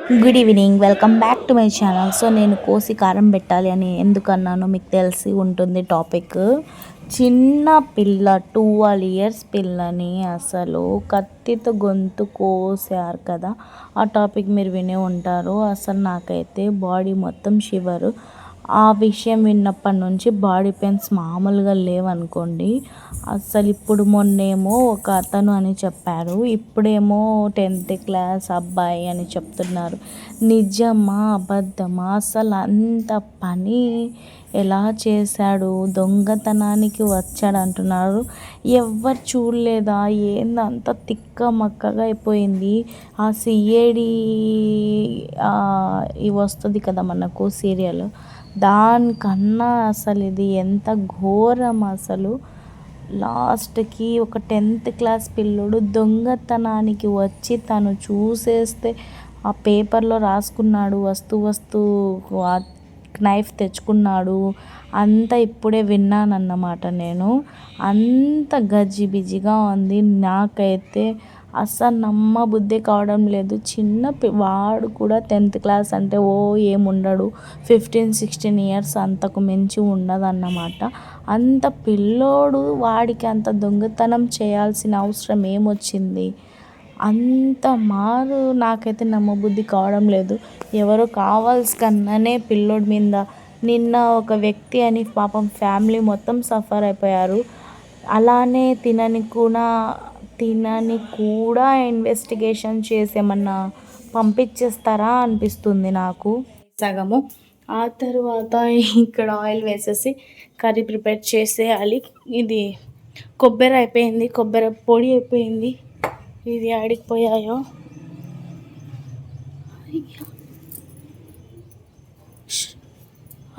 Good evening, welcome back to my channel. So నేను కోసి కారం పెట్టాలి అని ఎందుకన్నానో మీకు తెలిసి ఉంటుంది టాపిక్. చిన్న పిల్ల 12 ఇయర్స్ పిల్లని అసలు కత్తితో గొంతు కోసారు కదా. ఆ టాపిక్ మీరు వినే ఉంటారు. అసలు నాకైతే బాడీ మొత్తం షివరు. ఆ విషయం విన్నప్పటి నుంచి బాడీ పెయిన్స్ మామూలుగా లేవనుకోండి. అసలు ఇప్పుడు మొన్నేమో ఒక అతను అని చెప్పారు, ఇప్పుడేమో 10th క్లాస్ అబ్బాయి అని చెప్తున్నారు. నిజమా అబద్ధమా? అసలు అంత పని ఎలా చేశాడు? దొంగతనానికి వచ్చాడు అంటున్నారు. ఎవ్వరు చూడలేదా? ఏందంత తిక్క మక్కగా అయిపోయింది. ఆ సిఐడి ఇవి వస్తుంది కదా మనకు సీరియల్, దానికన్నా అసలు ఇది ఎంత ఘోరం అసలు. లాస్ట్కి ఒక 10th క్లాస్ పిల్లోడు దొంగతనానికి వచ్చి తను చూసేస్తే ఆ పేపర్లో రాసుకున్నాడు, వస్తూ నైఫ్ తెచ్చుకున్నాడు. అంతా ఇప్పుడే విన్నానన్నమాట నేను. అంత గజిబిజిగా ఉంది. నాకైతే అస్సలు నమ్మబుద్ధి కావడం లేదు. వాడు కూడా 10th క్లాస్ అంటే ఏముండడు, 15-16 ఇయర్స్ అంతకు మించి ఉండదన్నమాట. అంత పిల్లోడు వాడికి అంత దొంగతనం చేయాల్సిన అవసరం ఏమొచ్చింది? అంత మారు నాకైతే నమ్మబుద్ధి కావడం లేదు. ఎవరో కావాల్సికన్నానే పిల్లోడి మీద నిన్న ఒక వ్యక్తి అని పాపం ఫ్యామిలీ మొత్తం సఫర్ అయిపోయారు. అలానే తినని కూడా ఇన్వెస్టిగేషన్ చేసేమన్నా పంపించేస్తారా అనిపిస్తుంది నాకు సగము. ఆ తర్వాత ఇక్కడ ఆయిల్ వేసేసి కర్రీ ప్రిపేర్ చేసేయాలి. ఇది కొబ్బరి అయిపోయింది, కొబ్బరి పొడి అయిపోయింది. ఇది ఆడికిపోయాయో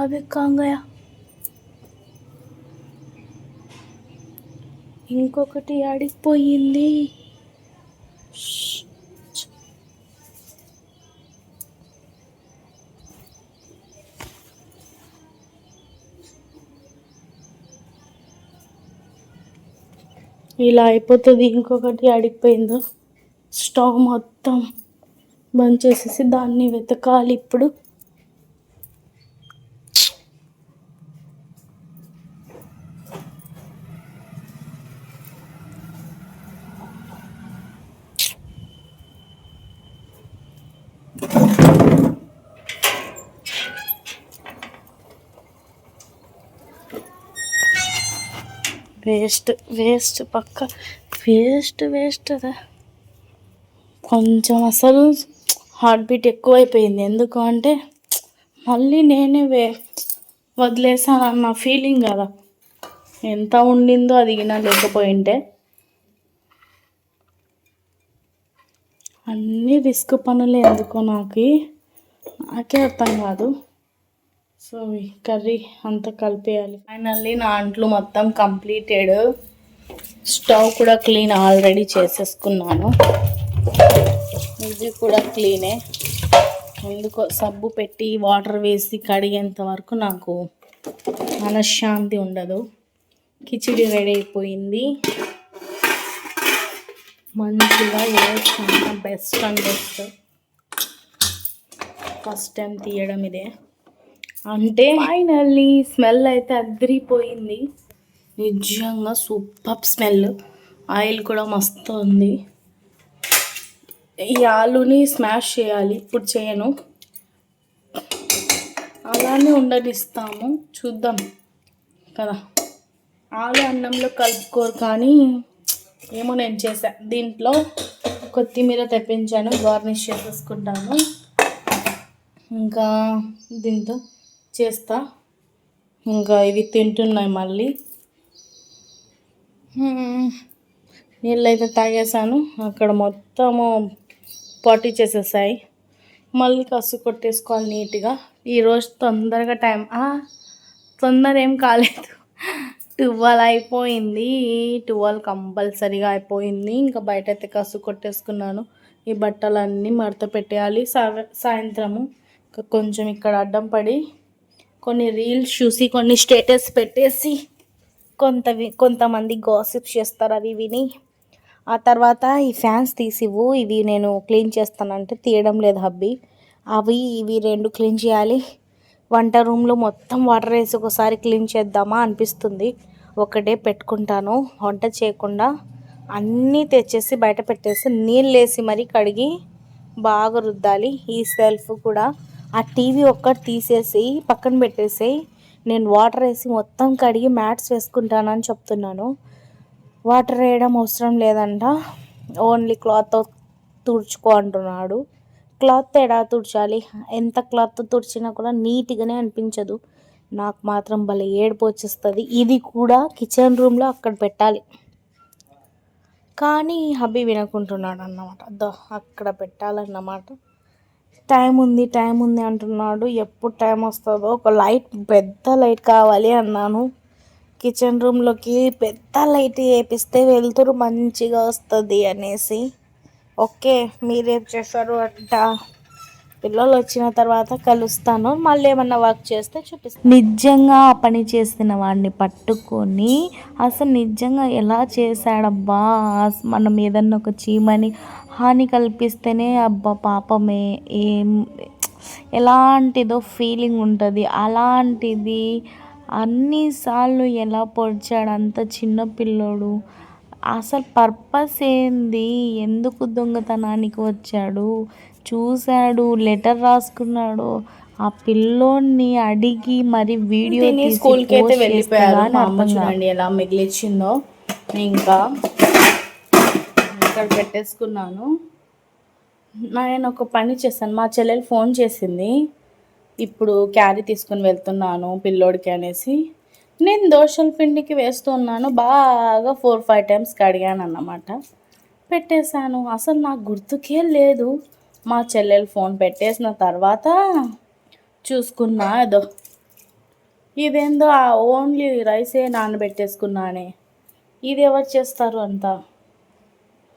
అవి కాంగయా. ఇంకొకటి ఆడికిపోయింది. ఇలా అయిపోతుంది. ఇంకొకటి ఆడికిపోయిందో. స్టవ్ మొత్తం బంద్ చేసేసి దాన్ని వెతకాలి ఇప్పుడు. వేస్ట్ పక్క వేస్ట్ అదా. కొంచెం అసలు హార్ట్ బీట్ ఎక్కువైపోయింది. ఎందుకు అంటే మళ్ళీ నేనే వదిలేసానన్న ఫీలింగ్ కదా. ఎంత ఉండిందో అది గినా లేకపోయింటే. అన్నీ రిస్క్ పనులే ఎందుకో నాకే అర్థం కాదు. సో ఈ కర్రీ అంతా కలిపేయాలి. ఫైనల్లీ నా అంట్లు మొత్తం కంప్లీటెడ్. స్టవ్ కూడా క్లీన్ ఆల్రెడీ చేసేసుకున్నాను. ఇది కూడా క్లీనే. ఎందుకో సబ్బు పెట్టి వాటర్ వేసి కడిగేంత వరకు నాకు మనశ్శాంతి ఉండదు. కిచిడి రెడీ అయిపోయింది మంచిగా. చాలా best and best. First time తీయడం ఇదే. అంటే ఫైనల్లీ స్మెల్ అయితే అదిరిపోయింది. నిజంగా సూపర్ స్మెల్. ఆయిల్ కూడా మస్తు ఉంది. ఈ ఆలుని స్మాష్ చేయాలి. ఇప్పుడు చేయను, అలానే ఉండనిస్తాము. చూద్దాం కదా. ఆలు అన్నంలో కలుపుకోరు కానీ ఏమో నేను చేసా. దీంట్లో కొత్తిమీర తెప్పించాను, గార్నిష్ చేసేసుకుంటాను. ఇంకా దీంతో చేస్తా. ఇంకా ఇవి తింటున్నాయి. మళ్ళీ నీళ్ళు అయితే తాగేసాను. అక్కడ మొత్తము పాటీ చేసేసాయి. మళ్ళీ కసు కొట్టేసుకోవాలి నీట్గా. ఈరోజు తొందరగా తొందర ఏం కాలేదు, 12 అయిపోయింది. 12 కంపల్సరీగా అయిపోయింది. ఇంకా బయట అయితే కసు కొట్టేసుకున్నాను. ఈ బట్టలన్నీ మడత పెట్టేయాలి సాయంత్రము. కొంచెం ఇక్కడ అడ్డం పడి కొన్ని రీల్స్ చూసి కొన్ని స్టేటస్ పెట్టేసి కొంతమంది గాసిప్స్ చేస్తారు అవి విని. ఆ తర్వాత ఈ ఫ్యాన్స్ తీసివు, ఇవి నేను క్లీన్ చేస్తానంటే తీయడం లేదు హబ్బీ. అవి ఇవి రెండు క్లీన్ చేయాలి. వంట రూమ్లో మొత్తం వాటర్ వేసి ఒకసారి క్లీన్ చేద్దామా అనిపిస్తుంది. ఒకటే పెట్టుకుంటాను వంట చేయకుండా. అన్నీ తెచ్చేసి బయట పెట్టేసి నీళ్ళు వేసి మరీ కడిగి బాగా రుద్దాలి. ఈ సెల్ఫ్ కూడా ఆ టీవీ ఒక్కటి తీసేసి పక్కన పెట్టేసి నేను వాటర్ వేసి మొత్తం కడిగి మ్యాట్స్ వేసుకుంటానని చెప్తున్నాను. వాటర్ వేయడం అవసరం లేదంట, ఓన్లీ క్లాత్ తుడుచుకో అంటున్నాడు. క్లాత్ ఎడా తుడచాలి? ఎంత క్లాత్ తుడిచినా కూడా నీట్గానే అనిపించదు. నాకు మాత్రం భలే ఏడుపు వచ్చేస్తుంది. ఇది కూడా కిచెన్ రూమ్లో అక్కడ పెట్టాలి, కానీ హబ్బీ వినుకుంటున్నాడు అన్నమాట. అక్కడ పెట్టాలన్నమాట. టైం ఉంది అంటున్నాడు. ఎప్పుడు టైం వస్తుందో. ఒక లైట్, పెద్ద లైట్ కావాలి అన్నాను. కిచెన్ రూమ్లోకి పెద్ద లైట్ వేపిస్తే వెలుతురు మంచిగా వస్తుంది అనేసి. ఓకే, మీరేం చేస్తారు అంట? పిల్లలు వచ్చిన తర్వాత కలుస్తాను. మళ్ళీ ఏమన్నా వర్క్ చేస్తే చూపిస్తాను. నిజంగా ఆ పని చేసిన వాడిని పట్టుకొని అసలు నిజంగా ఎలా చేశాడబ్బా, మనం ఏదన్నా ఒక చీమని హాని కల్పిస్తేనే అబ్బా పాపమే ఎలాంటిదో ఫీలింగ్ ఉంటుంది. అలాంటిది అన్నిసార్లు ఎలా పొడిచాడు అంత చిన్న పిల్లోడు. అసలు పర్పస్ ఏంది? ఎందుకు దొంగతనానికి వచ్చాడు? చూశాడు, లెటర్ రాసుకున్నాడు. ఆ పిల్లోడిని అడిగి మరి వీడియో స్కూల్కి అయితే వెళ్ళిపోయారు. మా అమ్మ చూడండి ఎలా మిగిలిచ్చిందో. ఇంకా ఇక్కడ పెట్టేసుకున్నాను. నేను ఒక పని చేశాను. మా చెల్లెలు ఫోన్ చేసింది, ఇప్పుడు క్యారీ తీసుకుని వెళ్తున్నాను పిల్లోడికి అనేసి. నేను దోశల పిండికి వేస్తున్నాను. బాగా 4-5 టైమ్స్ కడిగాను అన్నమాట. పెట్టేశాను. అసలు నాకు గుర్తుకే లేదు. మా చెల్లెలు ఫోన్ పెట్టేసిన తర్వాత చూసుకున్నా. ఇదేందో ఓన్లీ రైసే నానబెట్టేసుకున్నానే. ఇది ఎవరు చేస్తారు అంతా?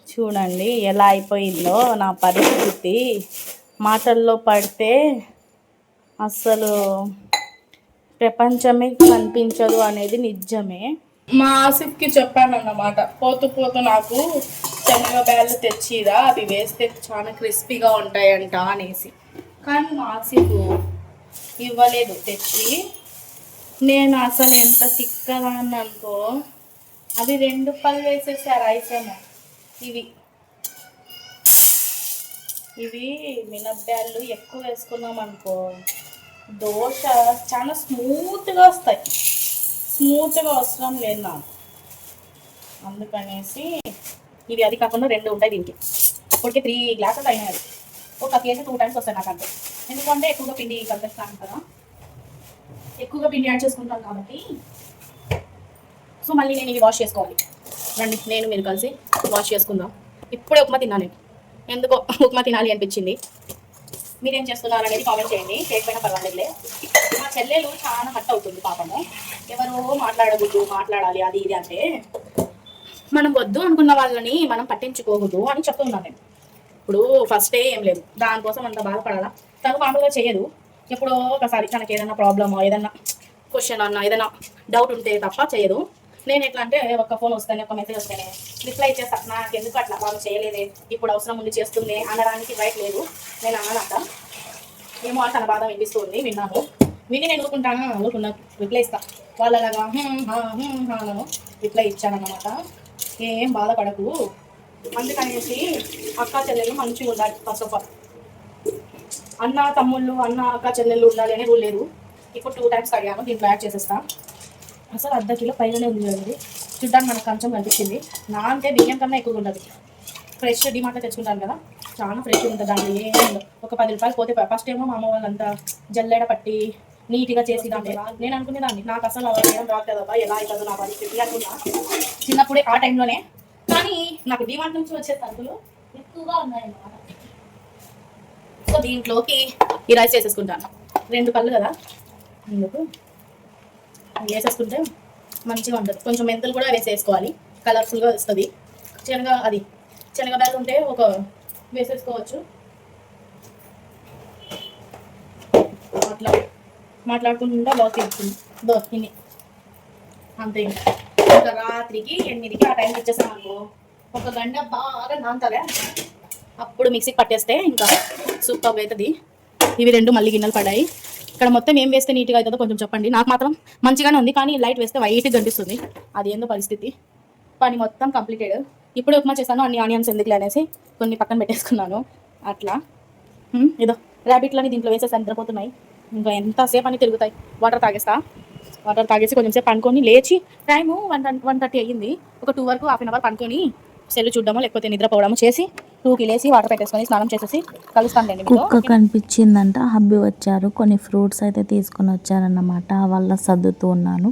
చూడండి ఎలా అయిపోయిందో నా పరిస్థితి. మాటల్లో పడితే అస్సలు ప్రపంచమే కనిపించదు అనేది నిజమే. మా ఆసిఫ్కి చెప్పాను అన్నమాట, పోతూ నాకు శనగబ్యాళ్ళు తెచ్చిరా, అవి వేస్తే చాలా క్రిస్పీగా ఉంటాయంట అనేసి. కానీ మా ఆసిఫ్ ఇవ్వలేదు తెచ్చి. నేను అసలు ఎంత తిక్కగా అనుకో, అవి 2 పళ్ళు వేసేసారు రైసేమో. ఇవి మినప్పాలు ఎక్కువ వేసుకున్నాం అనుకో దోశ చాలా స్మూత్గా వస్తాయి. స్మూత్గా అవసరం లేదు నాకు, అందుకనేసి ఇవి. అది కాకుండా 2 ఉంటాయి దీనికి. అప్పటికే 3 గ్లాసులు అయినాయి. ఒక కేజీ 2 టైమ్స్ వస్తాయి నాకు అంతే. ఎందుకంటే ఎక్కువగా పిండి కలిపేస్తాను కదా, ఎక్కువగా పిండి యాడ్ చేసుకుంటాను కాబట్టి. సో మళ్ళీ నేను ఇవి వాష్ చేసుకోవాలి. రండి నేను మీరు కలిసి వాష్ చేసుకుందాం. ఇప్పుడే ఉప్మా తిన్నాను నేను. ఎందుకో ఉప్మా తినాలి అనిపించింది. మీరేం చేస్తున్నారు అనేది కామెంట్ చేయండి. చేయకపోయినా పర్వాలేదులే. మా చెల్లెలు చాలా హట్ అవుతుంది పాపము. ఎవరో మాట్లాడాలి అది ఇది అంటే మనం వద్దు అనుకున్న వాళ్ళని మనం పట్టించుకోవద్దు అని చెప్తున్నాను నేను. ఇప్పుడు ఫస్టే ఏం లేదు, దానికోసం అంత బాధపడాలా? తను మామూలుగా చేయదు. ఎప్పుడో ఒకసారి తనకి ఏదైనా ప్రాబ్లమో, ఏదైనా క్వశ్చన్ అన్నా, ఏదైనా డౌట్ ఉంటే తప్ప చేయదు. నేను ఎట్లా అంటే ఒక ఫోన్ వస్తేనే, ఒక మెసేజ్ వస్తేనే రిప్లై చేస్తాను. నాకు ఎందుకు అట్లా వాళ్ళు చేయలేదే, ఇప్పుడు అవసరం ఉంది చేస్తుంది అనడానికి రైట్ లేదు. నేను అన్నదంట ఏమో తన బాధ వినిపిస్తుంది. విని నేను ఊరుకున్నా, రిప్లై ఇస్తా. వాళ్ళలాగా నేను రిప్లై ఇచ్చానన్నమాట. ఏం బాధపడకు, అందుకనేసి అక్క చెల్లెలు మంచిగా ఉండాలి. ఫస్ట్ ఆఫ్ ఆల్ అన్న తమ్ముళ్ళు, అన్న అక్క చెల్లెళ్ళు ఉండాలి అనే రూల్ లేదు. ఇప్పుడు 2 టైమ్స్ కడిగాను, దీంట్లో యాడ్ చేసేస్తా. అసలు 1/2 కిలో పైగానే ఉంది కదండి. చూడ్డానికి మనకు కొంచెం కనిపించింది. నా అంటే బియ్యం కన్నా ఎక్కువ ఉంటుంది. ఫ్రెష్ డిమార్ట్లో తెచ్చుకుంటాను కదా, చాలా ఫ్రెష్ ఉంటుంది. దాంట్లో ఏముందో ఒక 10 రూపాయలు పోతే. ఫస్ట్ ఏమో మా అమ్మ వాళ్ళంతా జల్లెడ పట్టి నీట్గా చేసి దాంట్లో నేను అనుకునేదాన్ని, నాకు అసలు అలా చేయడం రాలేదబ్బా, ఎలా అవుతుందో నా పరిస్థితి అనుకున్నా చిన్నప్పుడే ఆ టైంలోనే. కానీ నాకు డిమార్ట్ నుంచి వచ్చే సరుకులు ఎక్కువగా ఉన్నాయన్నమాట. సో దీంట్లోకి ఈ రైస్ వేసేసుకుంటాను. 2 పళ్ళు కదా, అందుకు వేసేసుకుంటే మంచిగా ఉంటుంది. కొంచెం మెంతులు కూడా వేసేసుకోవాలి, కలర్ఫుల్గా వస్తుంది. శనగబ్యాళ్ళు ఉంటే ఒక వేసేసుకోవచ్చు. అట్లా మాట్లాడుకుంటా బాగా తిరుగుతుంది దోశని అంతే. ఇంకా రాత్రికి 8కి ఆ టైంకి ఇచ్చేస్తాం అనుకో, 1 గంట బాగా నాంతలే, అప్పుడు మిక్సీకి పట్టేస్తే ఇంకా సూపర్గా అవుతుంది. ఇవి 2 మళ్ళీ గిన్నెలు పడ్డాయి. ఇక్కడ మొత్తం ఏం వేస్తే నీట్గా అవుతుందో కొంచెం చెప్పండి. నాకు మాత్రం మంచిగానే ఉంది, కానీ లైట్ వేస్తే వైట్గా కనిపిస్తుంది. అది ఏందో పరిస్థితి. పని మొత్తం కంప్లీటెడ్. ఇప్పుడు ఉప్మా చేస్తాను, అన్ని ఆనియన్స్ ఎందుకులే అనేసి కొన్ని పక్కన పెట్టేసుకున్నాను. అట్లా ఏదో ర్యాబిట్లని దీంట్లో వేసేసి నిద్రపోతున్నాయి. ఇంకా ఎంతసేపు అని తిరుగుతాయి. వాటర్ తాగేసి కొంచెం సేపు పనుకొని లేచి టైము 1:30 అయ్యింది. ఒక 2 వరకు హాఫ్ అన్ అవర్ పనుకొని సెల్ చూడడమో లేకపోతే నిద్రపోవడమో చేసి 2కి లేచి వాటర్ పెట్టేసుకొని స్నానం చేసేసి కలుస్తానులేండి. కుక్క కనిపించిందంట, హబ్బీ వచ్చారు, కొన్ని ఫ్రూట్స్ అయితే తీసుకొని వచ్చారన్నమాట. వాళ్ళ సర్దుతూ ఉన్నాను.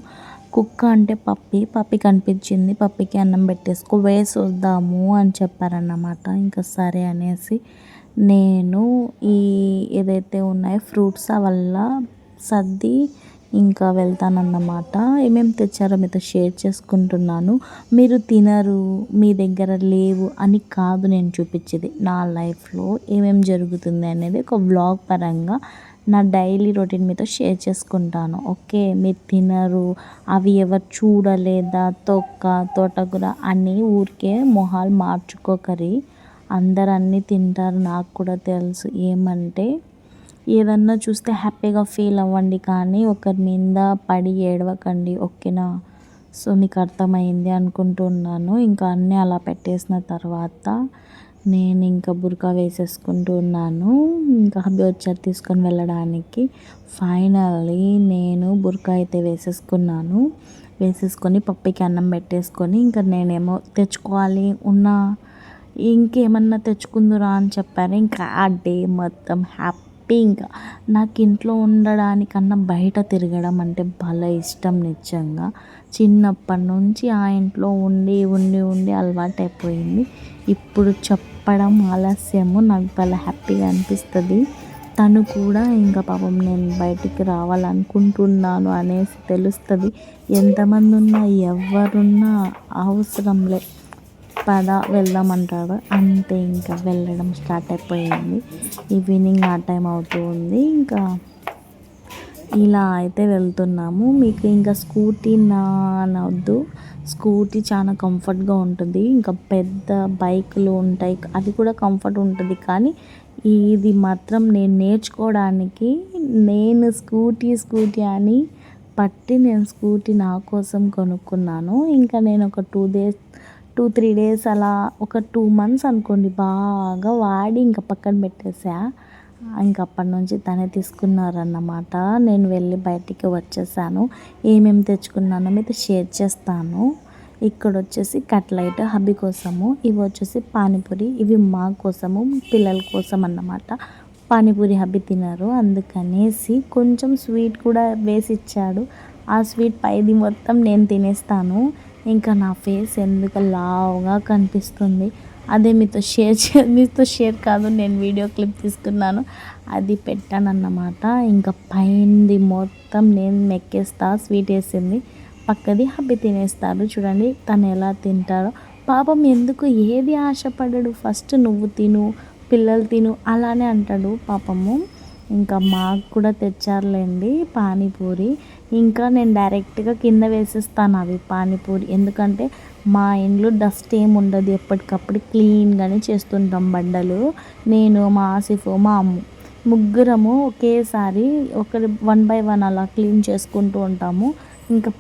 కుక్క అంటే పప్పి కనిపించింది, పప్పికి అన్నం పెట్టేసుకో వేసి వద్దాము అని చెప్పారన్నమాట. ఇంకా సరే అనేసి నేను ఏదైతే ఉన్నాయో ఫ్రూట్స్ వల్ల సర్ది ఇంకా వెళ్తానన్నమాట. ఏమేమి తెచ్చారో మీతో షేర్ చేసుకుంటున్నాను. మీరు తినరు, మీ దగ్గర లేవు అని కాదు నేను చూపించేది. నా లైఫ్లో ఏమేమి జరుగుతుంది అనేది ఒక వ్లాగ్ పరంగా నా డైలీ రొటీన్ మీతో షేర్ చేసుకుంటాను. ఓకే, మీరు తినరు, అవి ఎవరు చూడలేదా, తోటకూర అని ఊరికే మొహాలు మార్చుకోకరి. అందరు అన్నీ తింటారు, నాకు కూడా తెలుసు. ఏమంటే ఏదన్నా చూస్తే హ్యాపీగా ఫీల్ అవ్వండి, కానీ ఒకరి మీద పడి ఏడవకండి, ఓకేనా? సో మీకు అర్థమైంది అనుకుంటున్నాను. ఇంకా అన్నీ అలా పెట్టేసిన తర్వాత నేను ఇంకా బుర్కా వేసేసుకుంటూ ఉన్నాను. ఇంకా హబ్బీ వచ్చారు తీసుకొని వెళ్ళడానికి. ఫైనల్లీ నేను బుర్కా అయితే వేసేసుకొని పప్పికి అన్నం పెట్టేసుకొని ఇంకా నేనేమో తెచ్చుకోవాలి ఇంకేమన్నా తెచ్చుకుందురా అని చెప్పారు. ఇంకా ఆ డే మొత్తం హ్యాపీ. ఇంకా నాకు ఇంట్లో ఉండడానికన్నా బయట తిరగడం అంటే భలే ఇష్టం నిజంగా. చిన్నప్పటి నుంచి ఆ ఇంట్లో ఉండి అలవాటు అయిపోయింది. ఇప్పుడు చెప్పడం ఆలస్యము, నాకు భలే హ్యాపీగా అనిపిస్తుంది. తను కూడా ఇంకా పాపం నేను బయటికి రావాలనుకుంటున్నాను అనేసి తెలుస్తుంది. ఎంతమంది ఉన్నా ఎవరున్నా అవసరం లే, పద వెళ్దామంటాడు అంతే. ఇంకా వెళ్ళడం స్టార్ట్ అయిపోయింది. ఈవినింగ్ ఆ టైం అవుతూ ఉంది. ఇంకా ఇలా అయితే వెళ్తున్నాము. మీకు ఇంకా స్కూటీ అనవద్దు, స్కూటీ చాలా కంఫర్ట్గా ఉంటుంది. ఇంకా పెద్ద బైకులు ఉంటాయి, అది కూడా కంఫర్ట్ ఉంటుంది, కానీ ఇది మాత్రం నేను నేర్చుకోవడానికి నేను స్కూటీ అని నేను స్కూటీ నా కోసం కొనుక్కున్నాను. ఇంకా నేను ఒక 2-3 డేస్ అలా ఒక 2 months అనుకోండి బాగా వాడి ఇంకా పక్కన పెట్టేసా. ఇంక అప్పటి నుంచి తనే తీసుకున్నారన్నమాట. నేను వెళ్ళి బయటికి వచ్చేసాను. ఏమేమి తెచ్చుకున్నానో మీతో షేర్ చేస్తాను. ఇక్కడ వచ్చేసి కట్లెట్ హబ్బీ కోసము, ఇవి వచ్చేసి పానీపూరి, ఇవి మా కోసము పిల్లల కోసం అన్నమాట. పానీపూరి హబ్బీ తిన్నారు, అందుకనేసి కొంచెం స్వీట్ కూడా వేసి ఇచ్చాడు. ఆ స్వీట్ పైది మొత్తం నేను తినేస్తాను. ఇంకా నా ఫేస్ ఎందుకు లావుగా కనిపిస్తుంది, అదే మీతో షేర్ కాదు, నేను వీడియో క్లిప్ తీసుకున్నాను, అది పెట్టాను అన్నమాట. ఇంకా పైంది మొత్తం నేను మెక్కేస్తా, స్వీట్ వేసింది పక్కది హబ్బీ తినేస్తారు. చూడండి తను ఎలా తింటారో పాపం. ఎందుకు ఏది ఆశపడ్డాడు, ఫస్ట్ నువ్వు తిను, పిల్లలు తిను అలానే అంటాడు పాపము. ఇంకా మాకు కూడా తెచ్చారులేండి పానీపూరి. ఇంకా నేను డైరెక్ట్గా కింద వేసేస్తాను అవి పానీపూరి, ఎందుకంటే మా ఇంట్లో డస్ట్ ఏమి ఉండదు, ఎప్పటికప్పుడు క్లీన్గానే చేస్తుంటాం బండలు. నేను, మా ఆసిఫ్, మా అమ్ము ముగ్గురము ఒకేసారి 1 by 1 అలా క్లీన్ చేసుకుంటూ ఉంటాము. ఇంకా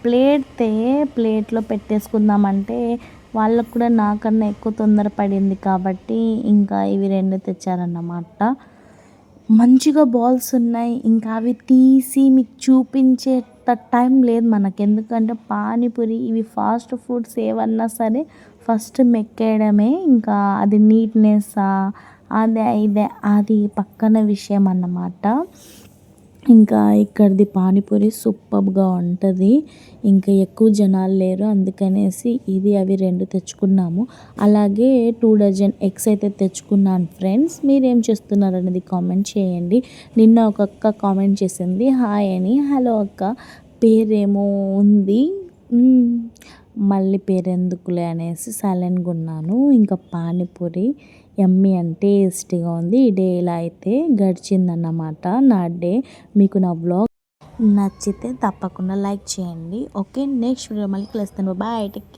ప్లేట్లో పెట్టేసుకుందామంటే వాళ్ళకు కూడా నాకన్నా ఎక్కువ తొందర పడింది కాబట్టి ఇంకా ఇవి 2 తెచ్చారన్నమాట. మంచిగా బాల్స్ ఉన్నాయి, ఇంకా అవి తీసి మీకు చూపించేంత టైం లేదు మనకు, ఎందుకంటే పానీపూరి ఇవి ఫాస్ట్ ఫుడ్స్ ఏవన్నా సరే ఫస్ట్ మెక్కేయడమే. ఇంకా అది నీట్నెస్ ఇదే అది పక్కన విషయం అన్నమాట. ఇంకా ఇక్కడిది పానీపూరి సూపర్గా ఉంటుంది. ఇంకా ఎక్కువ జనాలు లేరు, అందుకనేసి ఇది అవి 2 తెచ్చుకున్నాము. అలాగే 2 dozen ఎగ్స్ అయితే తెచ్చుకున్నాను ఫ్రెండ్స్. మీరేం చేస్తున్నారు అనేది కామెంట్ చేయండి. నిన్న ఒక అక్క కామెంట్ చేసింది హాయ్ అని. హలో అక్క, పేరేమో ఉంది, మళ్ళీ పేరు ఎందుకులే అనేసి సైలెంట్గా ఉన్నాను. ఇంకా పానీపూరి యమ్మీ అంటే టేస్టీగా ఉంది. ఈ డే ఇలా అయితే గడిచిందన్నమాట నా డే. మీకు నా వ్లాగ్ నచ్చితే తప్పకుండా లైక్ చేయండి. ఓకే, నెక్స్ట్ వీడియో మళ్ళీ కలుస్తాను. Bye, take care.